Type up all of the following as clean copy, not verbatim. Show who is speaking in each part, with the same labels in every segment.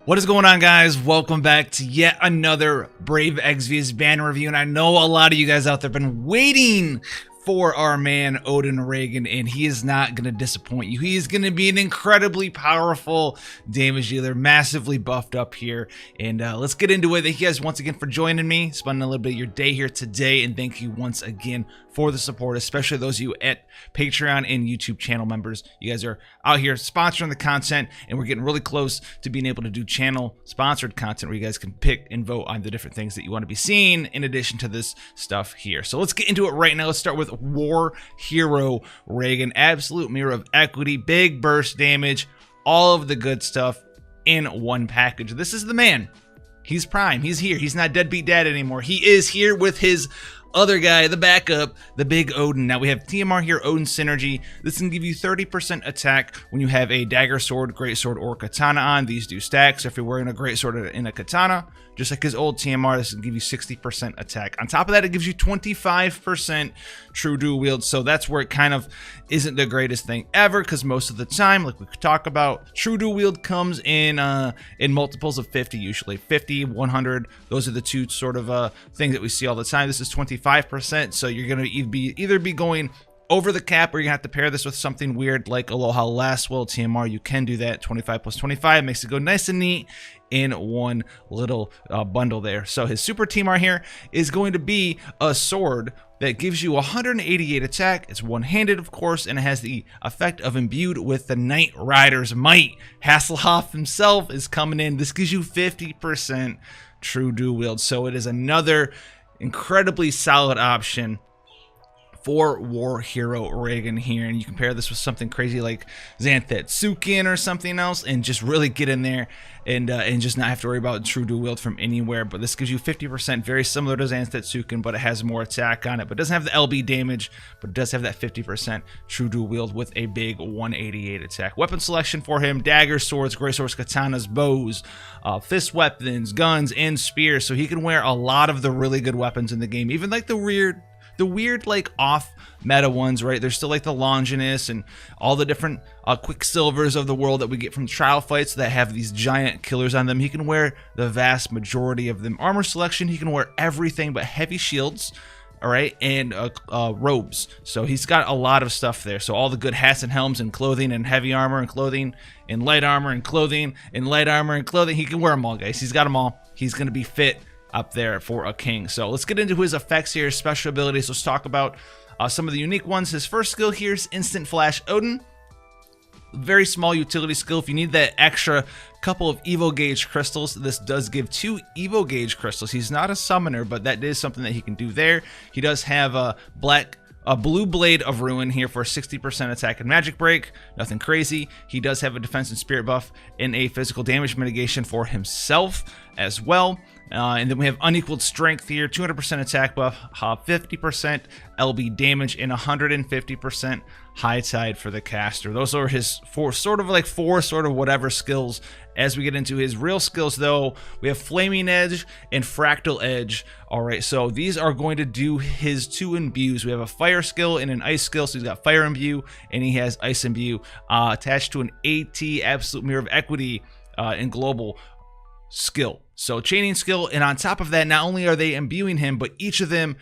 Speaker 1: What is going on, guys? Welcome back to yet another Brave Exvius banner review, and I know a lot of you guys out there have been waiting for our man Odin Raegen, and he is not going to disappoint you. He is going to be an incredibly powerful damage dealer, massively buffed up here, and let's get into it. Thank you guys once again for joining me, spending a little bit of your day here today, and thank you once again for the support, especially those of you at Patreon and YouTube channel members. You guys are out here sponsoring the content, and we're getting really close to being able to do channel sponsored content where you guys can pick and vote on the different things that you want to be seeing in addition to this stuff here. So let's get into it right now. Let's start with War Hero Reagan, absolute mirror of equity, big burst damage, all of the good stuff in one package. This is the man. He's prime. He's here. He's not deadbeat dad anymore. He is here with his other guy, the backup, the big Odin. Now we have TMR here, Odin Synergy. This can give you 30% attack when you have a dagger sword, great sword, or katana on. These do stack, so if you're wearing a great sword and a katana, just like his old TMR, this can give you 60% attack. On top of that, it gives you 25% true dual wield, so that's where it kind of isn't the greatest thing ever, because most of the time, like we could talk about, true dual wield comes in multiples of 50 usually. 50, 100, those are the two sort of things that we see all the time. This is 25%, so you're going to either be going over the cap, or you're gonna have to pair this with something weird like Aloha Lastwell TMR. You can do that. 25 plus 25 makes it go nice and neat in one little bundle there. So his super TMR here is going to be a sword that gives you 188 attack. It's one-handed, of course, and it has the effect of imbued with the Knight Rider's might. Hasselhoff himself is coming in. This gives you 50% true dual wield, so it is another incredibly solid option for War Hero Reagan here, and you compare this with something crazy like Xanthetsuken or something else, and just really get in there and just not have to worry about true dual wield from anywhere. But this gives you 50%, very similar to Xanthetsuken, but it has more attack on it. But it doesn't have the LB damage, but it does have that 50% true dual wield with a big 188 attack. Weapon selection for him: daggers, swords, great swords, katanas, bows, fist weapons, guns, and spears. So he can wear a lot of the really good weapons in the game, even like the weird like off meta ones, right? There's still like the Longinus and all the different Quicksilvers of the world that we get from trial fights that have these giant killers on them. He can wear the vast majority of them. Armor selection, he can wear everything but heavy shields, all right, and robes. So he's got a lot of stuff there. So all the good hats and helms and clothing and heavy armor and clothing and light armor and clothing and light armor and clothing, he can wear them all, guys. He's got them all. He's going to be fit up there for a king. So let's get into his effects here, special abilities. Let's talk about some of the unique ones. His first skill here is Instant Flash Odin. Very small utility skill. If you need that extra couple of Evo Gauge crystals, this does give 2 Evo Gauge crystals. He's not a summoner, but that is something that he can do there. He does have a blue Blade of Ruin here for 60% attack and magic break. Nothing crazy. He does have a defense and spirit buff and a physical damage mitigation for himself as well. And then we have unequaled strength here, 200% attack buff, 50% LB damage, and 150% high tide for the caster. Those are his four sort of whatever skills. As we get into his real skills, though, we have Flaming Edge and Fractal Edge. All right, so these are going to do his 2 imbues. We have a fire skill and an ice skill, so he's got fire imbue and he has ice imbue attached to an AT, absolute mirror of equity, and global skill. So chaining skill, and on top of that, not only are they imbuing him, but each of them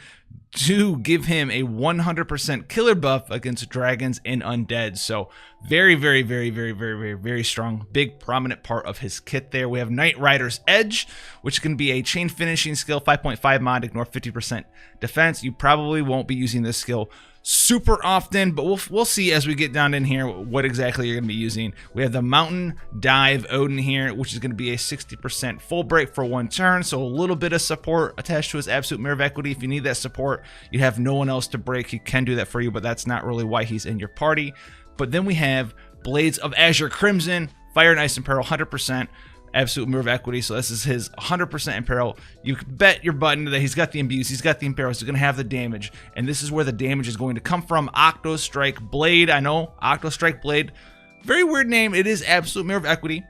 Speaker 1: do give him a 100% killer buff against dragons and undead. So very, very, very, very, very, very, very strong, big prominent part of his kit there. We have Knight Rider's Edge, which can be a chain finishing skill, 5.5 mod, ignore 50% defense. You probably won't be using this skill super often, but we'll see as we get down in here what exactly you're going to be using. We have the Mountain Dive Odin here, which is going to be a 60% full break for 1 turn, so a little bit of support attached to his absolute mirror of equity. If you need that support, you have no one else to break, he can do that for you, but that's not really why he's in your party. But then we have Blades of Azure Crimson, Fire and Ice and Peril, 100% absolute mirror of equity. So this is his 100% imperil. You bet your button that he's got the imbues, he's got the imperils, he's going to have the damage, and this is where the damage is going to come from. Octo Strike Blade. I know, Octo Strike Blade, very weird name. It is absolute mirror of equity.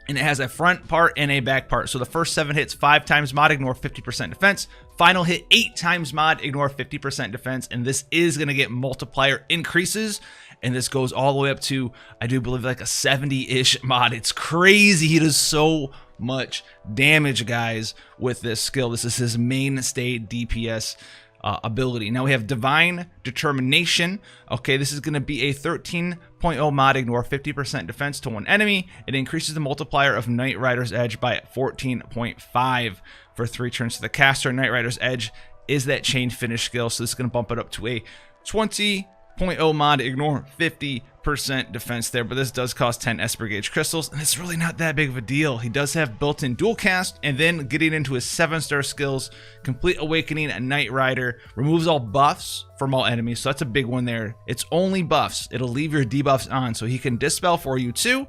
Speaker 1: and it has a front part and a back part. So the first 7 hits 5 times mod, ignore 50% defense. Final hit 8 times mod, ignore 50% defense. And this is going to get multiplier increases. And this goes all the way up to, I do believe, like a 70-ish mod. It's crazy. He does so much damage, guys, with this skill. This is his mainstay DPS ability. Now we have Divine Determination. Okay, this is going to be a 13.0 mod, ignore 50% defense to one enemy. It increases the multiplier of Knight Rider's Edge by 14.5 for 3 turns to the caster. Knight Rider's Edge is that chain finish skill, so this is going to bump it up to a 20.0 mod, ignore 50% defense there, but this does cost 10 Esper Gauge crystals, and it's really not that big of a deal. He does have built-in dual cast, and then getting into his 7-star skills, Complete Awakening, a Knight Rider, removes all buffs from all enemies, so that's a big one there. It's only buffs. It'll leave your debuffs on, so he can dispel for you too.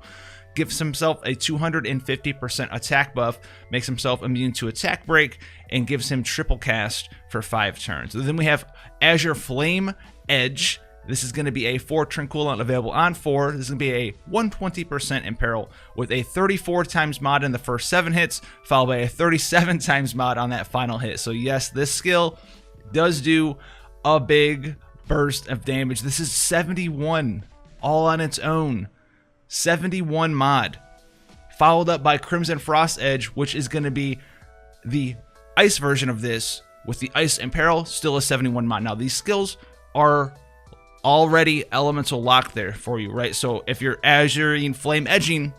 Speaker 1: Gives himself a 250% attack buff, makes himself immune to attack break, and gives him triple cast for 5 turns. Then we have Azure Flame Edge. This is going to be a 4-turn cooldown available on 4. This is going to be a 120% imperil with a 34 times mod in the first 7 hits, followed by a 37 times mod on that final hit. So yes, this skill does do a big burst of damage. This is 71 all on its own. 71 mod. Followed up by Crimson Frost Edge, which is going to be the ice version of this with the Ice Imperil, still a 71 mod. Now these skills are already elemental locked there for you, right? So if you're Azure Flame Edging,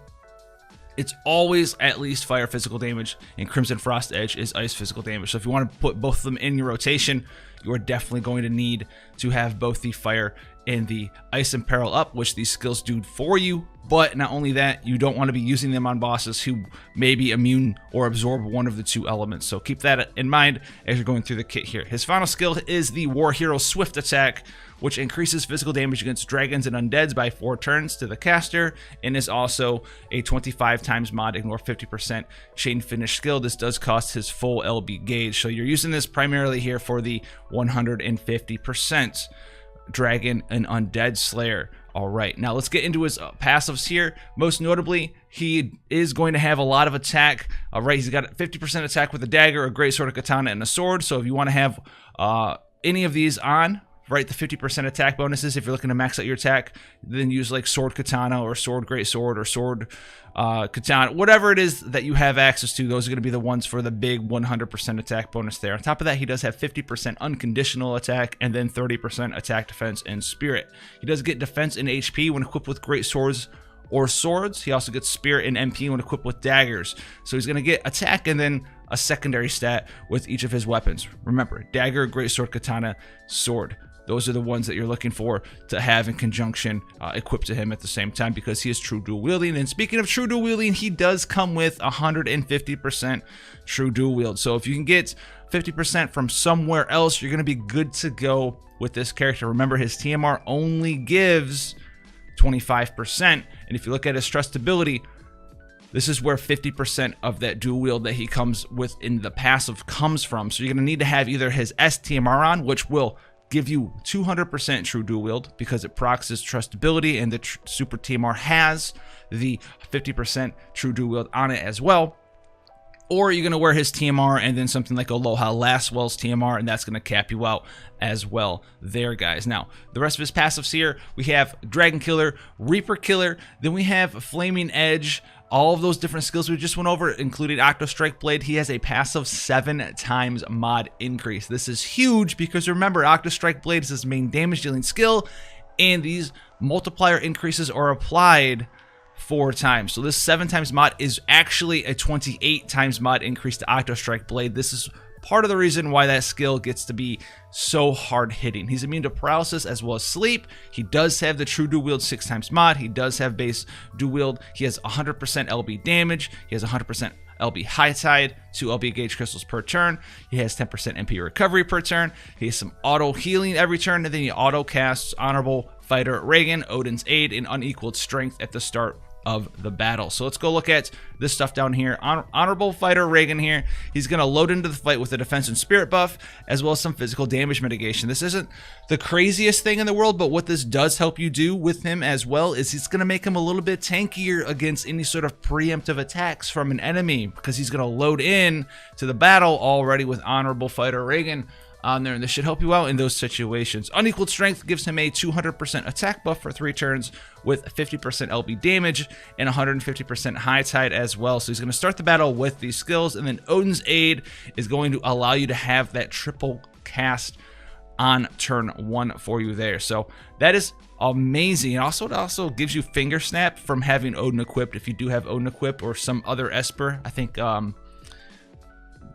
Speaker 1: it's always at least fire physical damage, and Crimson Frost Edge is ice physical damage. So if you want to put both of them in your rotation, you are definitely going to need to have both the fire and the ice imperil up, which these skills do for you. But not only that, you don't want to be using them on bosses who may be immune or absorb one of the 2 elements. So keep that in mind as you're going through the kit here. His final skill is the War Hero Swift Attack, which increases physical damage against dragons and undeads by 4 turns to the caster, and is also a 25 times mod, ignore 50% chain finish skill. This does cost his full LB gauge, so you're using this primarily here for the 150% dragon and undead slayer. All right, now let's get into his passives here. Most notably, he is going to have a lot of attack. All right, he's got 50% attack with a dagger, a greatsword, a katana, and a sword. So if you want to have any of these on, right, the 50% attack bonuses, if you're looking to max out your attack, then use like sword katana or sword greatsword or sword katana, whatever it is that you have access to. Those are going to be the ones for the big 100% attack bonus there. On top of that, he does have 50% unconditional attack and then 30% attack, defense, and spirit. He does get defense and HP when equipped with great swords or swords. He also gets spirit and MP when equipped with daggers. So he's going to get attack and then a secondary stat with each of his weapons. Remember, dagger, greatsword, katana, sword. Those are the ones that you're looking for to have in conjunction equipped to him at the same time, because he is true dual wielding. And speaking of true dual wielding, he does come with 150% true dual wield. So if you can get 50% from somewhere else, you're going to be good to go with this character. Remember, his TMR only gives 25%. And if you look at his trustability, this is where 50% of that dual wield that he comes with in the passive comes from. So you're going to need to have either his STMR on, which will give you 200% true dual wield because it procs his trustability, and the super TMR has the 50% true dual wield on it as well. Or you're going to wear his TMR and then something like Aloha Lastwell's TMR, and that's going to cap you out as well there, guys. Now, the rest of his passives here, we have Dragon Killer, Reaper Killer, then we have Flaming Edge, all of those different skills we just went over, including Octo Strike Blade. He has a passive 7 times mod increase. This is huge because remember, Octo Strike Blade is his main damage dealing skill, and these multiplier increases are applied 4 times. So this 7 times mod is actually a 28 times mod increase to Octo Strike Blade. This is part of the reason why that skill gets to be so hard hitting. He's immune to paralysis as well as sleep. He does have the true dual wield 6 times mod. He does have base dual wield. He has 100% LB damage. He has 100% LB high tide, 2 LB gauge crystals per turn. He has 10% MP recovery per turn. He has some auto healing every turn, and then he auto casts Honorable Fighter Reagan, Odin's Aid, and Unequaled Strength at the start of the battle. So let's go look at this stuff down here. Honorable Fighter Reagan here. He's going to load into the fight with a defense and spirit buff, as well as some physical damage mitigation. This isn't the craziest thing in the world, but what this does help you do with him as well is it's going to make him a little bit tankier against any sort of preemptive attacks from an enemy, because he's going to load in to the battle already with Honorable Fighter Reagan on there, and this should help you out in those situations. Unequaled Strength gives him a 200% attack buff for 3 turns with 50% LB damage and 150% high tide as well. So he's going to start the battle with these skills, and then Odin's Aid is going to allow you to have that triple cast on turn 1 for you there. So that is amazing. And also, it also gives you Finger Snap from having Odin equipped, if you do have Odin equipped, or some other Esper. I think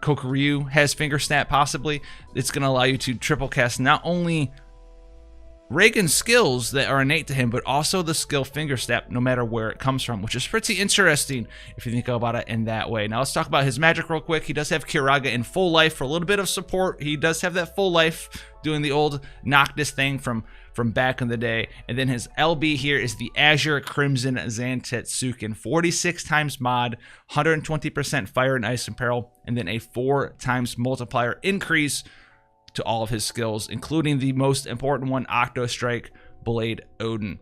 Speaker 1: Kokoryu has Finger Snap possibly. It's going to allow you to triple cast not only Reagan's skills that are innate to him, but also the skill Finger Snap no matter where it comes from, which is pretty interesting if you think about it in that way. Now let's talk about his magic real quick. He does have Kiraga in full life for a little bit of support. He does have that full life doing the old Noctis thing from back in the day. And then his LB here is the Azure Crimson Zantetsuken, 46 times mod, 120% fire and ice and peril, and then a 4 times multiplier increase to all of his skills, including the most important one, Octo Strike Blade Odin.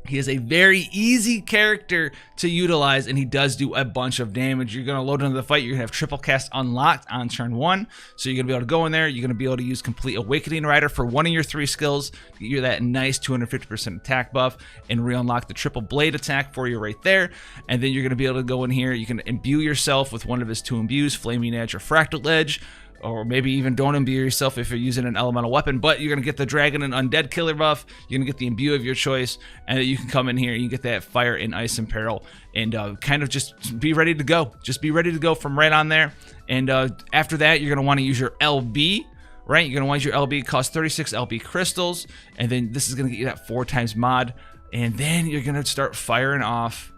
Speaker 1: He is a very easy character to utilize, and he does do a bunch of damage. You're going to load into the fight. You're going to have triple cast unlocked on turn 1. So you're going to be able to go in there. You're going to be able to use Complete Awakening Rider for one of your 3 skills to get you that nice 250% attack buff and re-unlock the triple blade attack for you right there. And then you're going to be able to go in here. You can imbue yourself with one of his 2 imbues, Flaming Edge or Fractal Edge. Or maybe even don't imbue yourself if you're using an elemental weapon, but you're going to get the Dragon and Undead Killer buff. You're going to get the imbue of your choice, and then you can come in here and you get that Fire and Ice and Peril, and kind of just be ready to go. Just be ready to go from right on there. And after that, you're going to want to use your LB, right? You're going to want your LB, cost 36 LB crystals, and then this is going to get you that 4 times mod, and then you're going to start firing off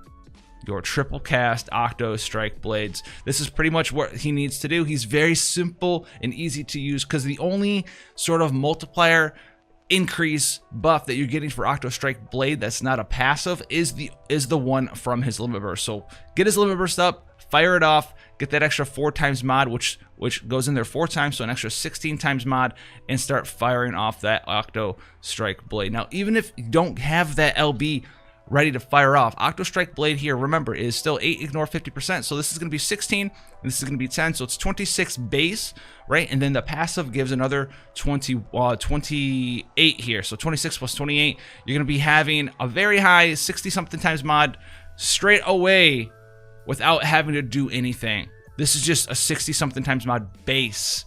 Speaker 1: your triple cast Octo Strike Blades. This is pretty much what he needs to do. He's very simple and easy to use, because the only sort of multiplier increase buff that you're getting for Octo Strike Blade that's not a passive is the one from his Limit Burst. So get his Limit Burst up, fire it off, get that extra 4 times mod, which goes in there 4 times, so an extra 16 times mod, and start firing off that Octo Strike Blade. Now, even if you don't have that LB ready to fire off, Octo Strike Blade here, remember, is still 8, ignore 50%. So this is going to be 16, and this is going to be 10. So it's 26 base, right? And then the passive gives another 28 here. So 26 plus 28, you're going to be having a very high 60-something times mod straight away without having to do anything. This is just a 60-something times mod base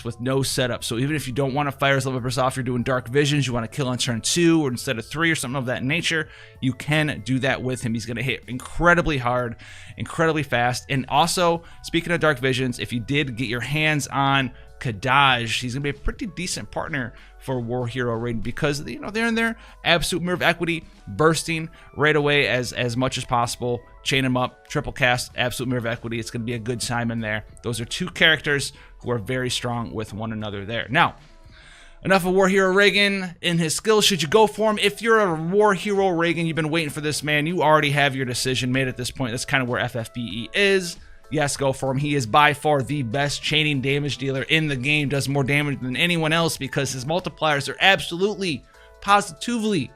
Speaker 1: with no setup. So even if you don't want to fire his Limit Burst off, you're doing Dark Visions, you want to kill on turn 2 or instead of 3 or something of that nature, you can do that with him. He's going to hit incredibly hard, incredibly fast. And also, speaking of Dark Visions, if you did get your hands on Kadaj, he's going to be a pretty decent partner for War Hero Reagan, because they're in there, absolute mirror of equity, bursting right away as much as possible, chain him up, triple cast, absolute mirror of equity. It's going to be a good time in there. Those are 2 characters who are very strong with one another there. Now, enough of War Hero Reagan and his skills. Should you go for him? If you're a War Hero Reagan, you've been waiting for this man, you already have your decision made at this point. That's kind of where FFBE is. Yes, go for him. He is by far the best chaining damage dealer in the game. Does more damage than anyone else because his multipliers are absolutely, positively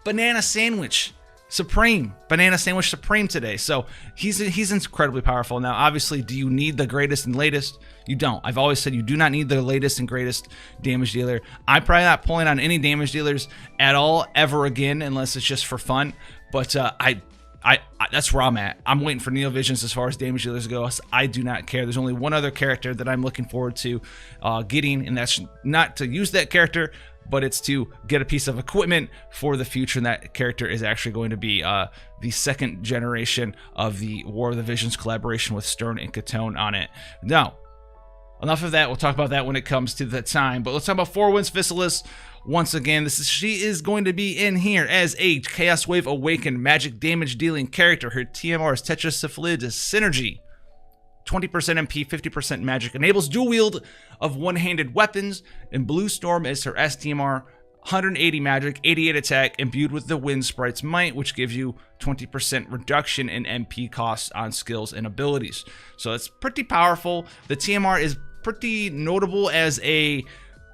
Speaker 1: banana sandwich supreme. Banana sandwich supreme today. So he's incredibly powerful. Now, obviously, do you need the greatest and latest? You don't. I've always said you do not need the latest and greatest damage dealer. I'm probably not pulling on any damage dealers at all ever again, unless it's just for fun. But I that's where I'm at. I'm waiting for Neo Visions as far as damage dealers go. I do not care. There's only one other character that I'm looking forward to getting, and that's not to use that character, but it's to get a piece of equipment for the future, and that character is actually going to be the 2nd generation of the War of the Visions collaboration with Stern and Catone on it. Now, enough of that. We'll talk about that when it comes to the time, but let's talk about 4 Winds Physalis. Once again, she is going to be in here as a Chaos Wave Awakened magic damage dealing character. Her TMR is Tetrasyphilid Synergy. 20% MP, 50% magic. Enables dual wield of one-handed weapons. And Blue Storm is her STMR. 180 magic, 88 attack, imbued with the Wind Sprite's Might, which gives you 20% reduction in MP costs on skills and abilities. So it's pretty powerful. The TMR is pretty notable as a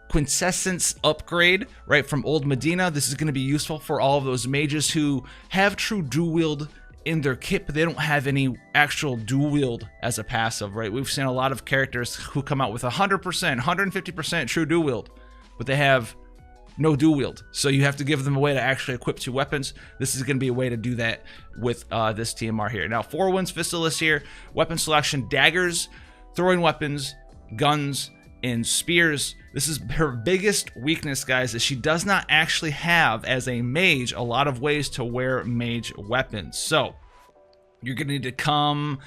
Speaker 1: quintessence upgrade, right, from Old Medina. This is going to be useful for all of those mages who have true dual wield in their kit, but they don't have any actual dual wield as a passive, right? We've seen a lot of characters who come out with 100%, 150% true dual wield, but they have no dual wield. So you have to give them a way to actually equip 2 weapons. This is going to be a way to do that with this TMR here. Now, 4 wins Physalis here. Weapon selection, daggers, throwing weapons, guns, and spears. This is her biggest weakness, guys, is she does not actually have, as a mage, a lot of ways to wear mage weapons. So you're going to need to come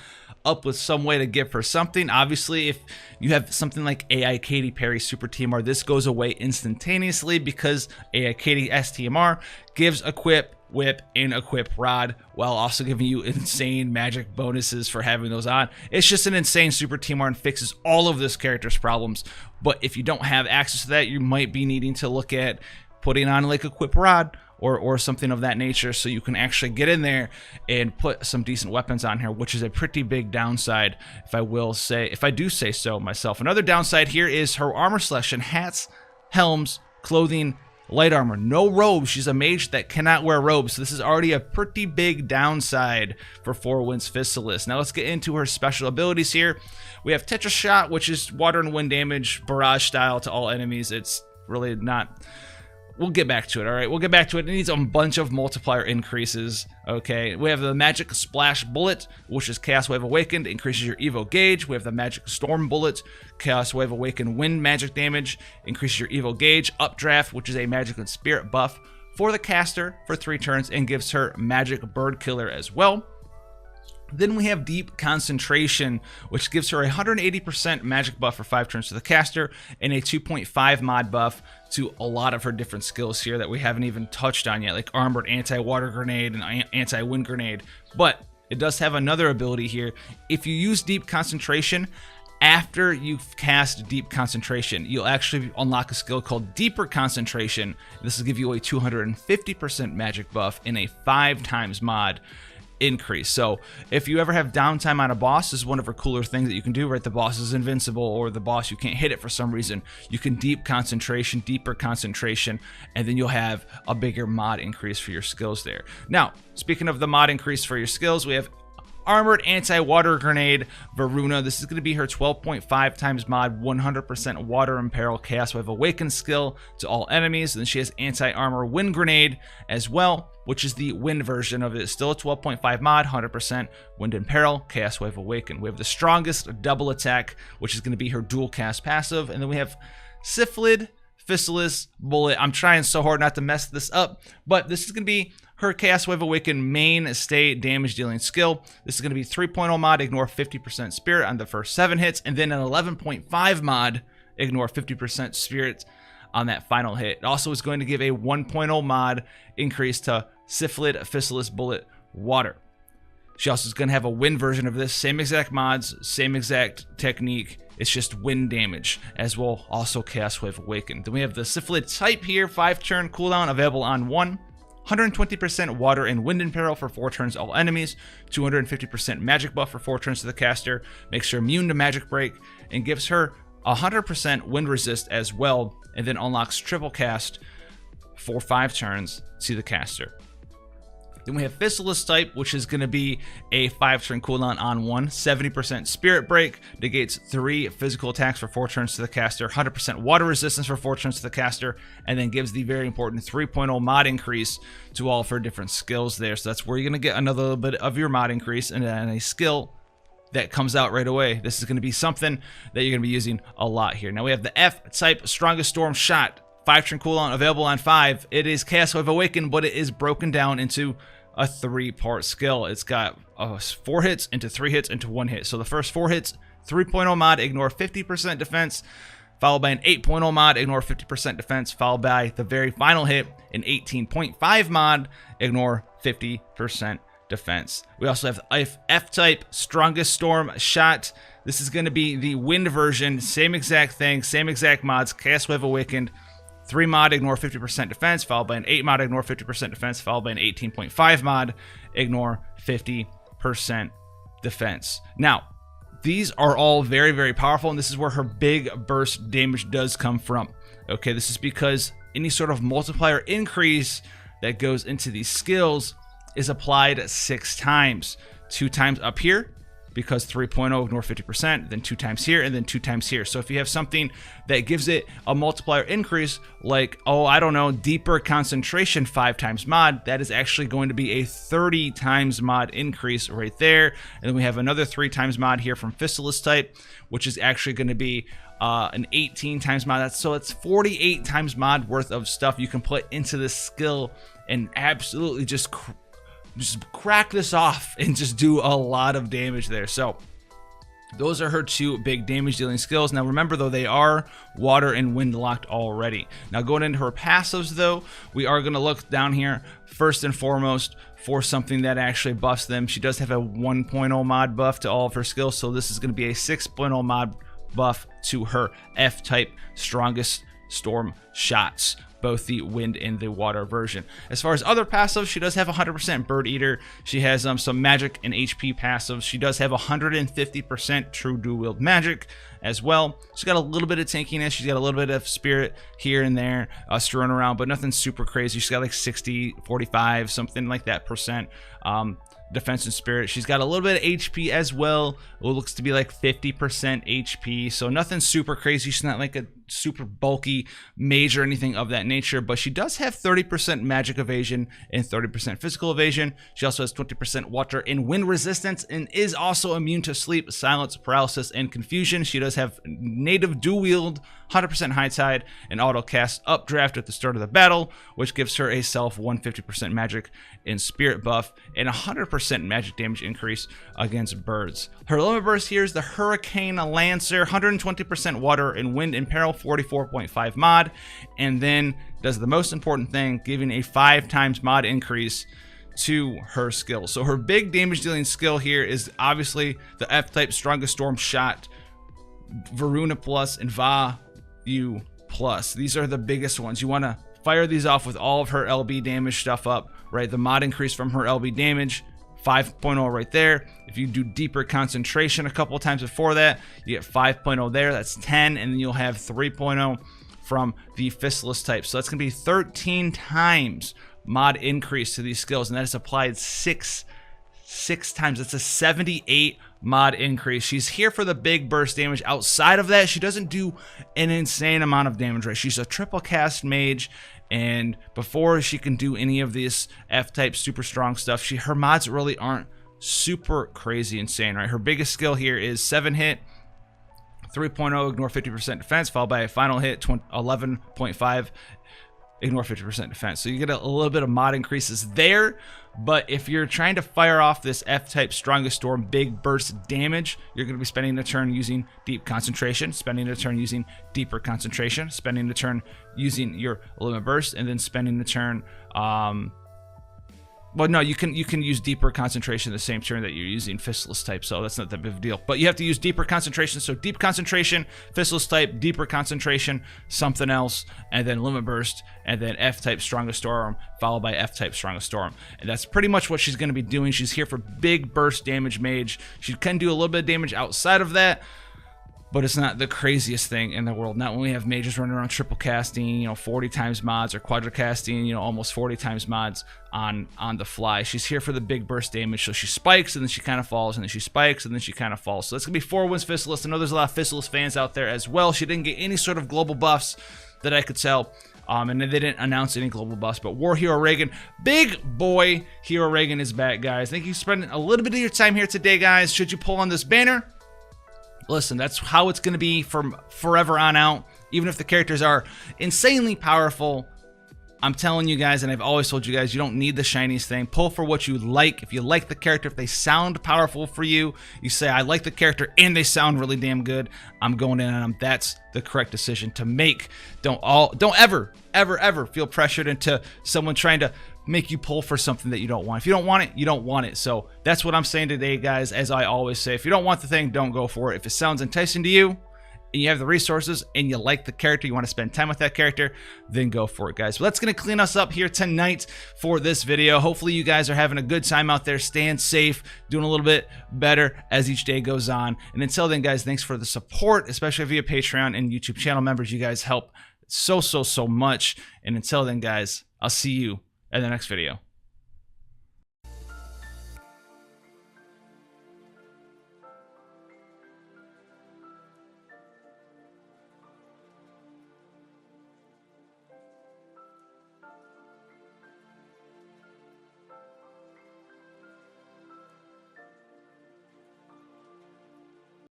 Speaker 1: up with some way to give her something. Obviously, if you have something like AI Katie Perry Super TMR, this goes away instantaneously because AI Katie STMR gives equip, whip, and equip rod, while also giving you insane magic bonuses for having those on. It's just an insane Super TMR and fixes all of this character's problems. But if you don't have access to that, you might be needing to look at putting on like equip rod or something of that nature, so you can actually get in there and put some decent weapons on here, which is a pretty big downside, if I do say so myself. Another downside here is her armor selection: hats, helms, clothing, light armor. No robes. She's a mage that cannot wear robes, so this is already a pretty big downside for 4 wins Physalis. Now let's get into her special abilities here. We have Tetra Shot, which is water and wind damage, barrage style to all enemies. It's really not... We'll get back to it, all right? We'll get back to it. It needs a bunch of multiplier increases, okay? We have the Magic Splash Bullet, which is Chaos Wave Awakened, increases your Evo gauge. We have the Magic Storm Bullet, Chaos Wave Awakened wind magic damage, increases your Evo gauge. Updraft, which is a magic and spirit buff for the caster for 3 turns and gives her Magic Bird Killer as well. Then we have Deep Concentration, which gives her a 180% magic buff for 5 turns to the caster and a 2.5 mod buff to a lot of her different skills here that we haven't even touched on yet, like Armored Anti-Water Grenade and Anti-Wind Grenade. But it does have another ability here. If you use Deep Concentration, after you've cast Deep Concentration, you'll actually unlock a skill called Deeper Concentration. This will give you a 250% magic buff and a 5 times mod increase. So if you ever have downtime on a boss, this is one of her cooler things that you can do, right? The boss is invincible, or the boss, you can't hit it for some reason. You can Deeper Concentration, and then you'll have a bigger mod increase for your skills there. Now, speaking of the mod increase for your skills, we have Armored Anti-Water Grenade Varuna. This is going to be her 12.5 times mod, 100% Water Imperil Chaos Wave Awaken skill to all enemies. And then she has Anti-Armor Wind Grenade as well, which is the wind version of it. Still a 12.5 mod, 100% Wind Imperil Chaos Wave Awaken. We have the strongest double attack, which is going to be her dual cast passive. And then we have Syphilid Physalis Bullet. I'm trying so hard not to mess this up, but this is going to be her Chaos Wave Awaken mainstay damage dealing skill. This is going to be 3.0 mod, ignore 50% spirit on the first 7 hits, and then an 11.5 mod, ignore 50% spirit on that final hit. It also is going to give a 1.0 mod increase to Syphilid Physalis Bullet Water. She also is going to have a wind version of this, same exact mods, same exact technique. It's just wind damage, as well also Chaos Wave Awaken. Then we have the Syphilid type here, 5-turn cooldown, available on 1. 120% water and wind imperil for 4 turns to all enemies, 250% magic buff for 4 turns to the caster, makes her immune to magic break, and gives her 100% wind resist as well, and then unlocks triple cast for 5 turns to the caster. Then we have Physalis type, which is going to be a 5-turn cooldown on 1, 70% spirit break, negates 3 physical attacks for 4 turns to the caster, 100% water resistance for 4 turns to the caster, and then gives the very important 3.0 mod increase to all of her different skills there. So that's where you're going to get another little bit of your mod increase, and then a skill that comes out right away. This is going to be something that you're going to be using a lot here. Now we have the F-type Strongest Storm Shot, 5-turn cooldown, available on 5. It is Chaos Wave Awaken, but it is broken down into a 3-part skill. It's got 4 hits into 3 hits into 1 hit. So the first 4 hits, 3.0 mod, ignore 50% defense, followed by an 8.0 mod, ignore 50% defense, followed by the very final hit, an 18.5 mod, ignore 50% defense. We also have F-type Strongest Storm Shot. This is going to be the wind version, same exact thing, same exact mods, Chaos Wave Awakened, 3 mod, ignore 50% defense, followed by an 8 mod, ignore 50% defense, followed by an 18.5 mod, ignore 50% defense. Now, these are all very, very powerful, and this is where her big burst damage does come from. Okay, this is because any sort of multiplier increase that goes into these skills is applied 6 times. 2 times up here, because 3.0 ignore 50%, then 2 times here, and then 2 times here. So if you have something that gives it a multiplier increase, like, oh, I don't know, deeper concentration 5 times mod, that is actually going to be a 30 times mod increase right there. And then we have another 3 times mod here from Physalis type, which is actually going to be an 18 times mod. So it's 48 times mod worth of stuff you can put into this skill and absolutely just crack this off and just do a lot of damage there. So those are her 2 big damage dealing skills. Now remember though, they are water and wind locked already. Now going into her passives though, we are going to look down here first and foremost for something that actually buffs them. She does have a 1.0 mod buff to all of her skills, so this is going to be a 6.0 mod buff to her F-type strongest storm shots, both the wind and the water version. As far as other passives, she does have 100% Bird Eater. She has some magic and HP passives. She does have 150% true dual wield magic as well. She's got a little bit of tankiness. She's got a little bit of spirit here and there strewn around, but nothing super crazy. She's got like 60, 45, something like that percent. Defense and spirit. She's got a little bit of HP as well. It looks to be like 50% HP, so nothing super crazy. She's not like a super bulky mage or anything of that nature, but she does have 30% magic evasion and 30% physical evasion. She also has 20% water and wind resistance and is also immune to sleep, silence, paralysis, and confusion. She does have native dual wield, 100% high tide, and auto cast updraft at the start of the battle, which gives her a self 150% magic and spirit buff and 100% magic damage increase against birds. Her limit burst here is the Hurricane Lancer, 120% water and wind and peril, 44.5 mod, and then does the most important thing, giving a 5 times mod increase to her skill. So her big damage dealing skill here is obviously the F-type strongest storm shot, Varuna plus and Va-U plus. These are the biggest ones. You want to fire these off with all of her LB damage stuff up, right? The mod increase from her LB damage, 5.0 right there. If you do deeper concentration a couple times before that, you get 5.0 there. That's 10, and then you'll have 3.0 from the Physalis type. So that's going to be 13 times mod increase to these skills, and that is applied six times. That's a 78 mod increase. She's here for the big burst damage. Outside of that, she doesn't do an insane amount of damage, right? She's a triple cast mage, and before she can do any of this F-type super strong stuff, her mods really aren't super crazy insane, right? Her biggest skill here is 7 hit, 3.0, ignore 50% defense, followed by a final hit, 11.5, ignore 50% defense. So you get a little bit of mod increases there, but if you're trying to fire off this F-type strongest storm big burst damage, you're going to be spending a turn using deep concentration, spending a turn using deeper concentration, spending a turn using your limit burst, and then spending the turn well, no, you can use deeper concentration the same turn that you're using Physalis type, so that's not that big of a deal. But you have to use deeper concentration, so deep concentration, Physalis type, deeper concentration, something else, and then limit burst, and then F-type strongest storm, followed by F-type strongest storm. And that's pretty much what she's going to be doing. She's here for big burst damage mage. She can do a little bit of damage outside of that, but it's not the craziest thing in the world. Not when we have mages running around triple casting, 40 times mods, or quadricasting, almost 40 times mods on the fly. She's here for the big burst damage, so she spikes, and then she kind of falls, and then she spikes, and then she kind of falls. So that's going to be 4 wins Physalis. I know there's a lot of Physalis fans out there as well. She didn't get any sort of global buffs that I could tell, and they didn't announce any global buffs, but War Hero Reagan, big boy Hero Reagan is back, guys. Thank you for spending a little bit of your time here today, guys. Should you pull on this banner? Listen, that's how it's going to be from forever on out. Even if the characters are insanely powerful, I'm telling you guys, and I've always told you guys, you don't need the shiniest thing. Pull for what you like. If you like the character, if they sound powerful for you, you say, I like the character and they sound really damn good, I'm going in on them. That's the correct decision to make. Don't ever feel pressured into someone trying to make you pull for something that you don't want. If you don't want it, you don't want it. So that's what I'm saying today, guys. As I always say, if you don't want the thing, don't go for it. If it sounds enticing to you and you have the resources and you like the character, you want to spend time with that character, then go for it, guys. But that's going to clean us up here tonight for this video. Hopefully you guys are having a good time out there, staying safe, doing a little bit better as each day goes on. And until then, guys, thanks for the support, especially via Patreon and YouTube channel members. You guys help so much. And until then, guys, I'll see you in the next video.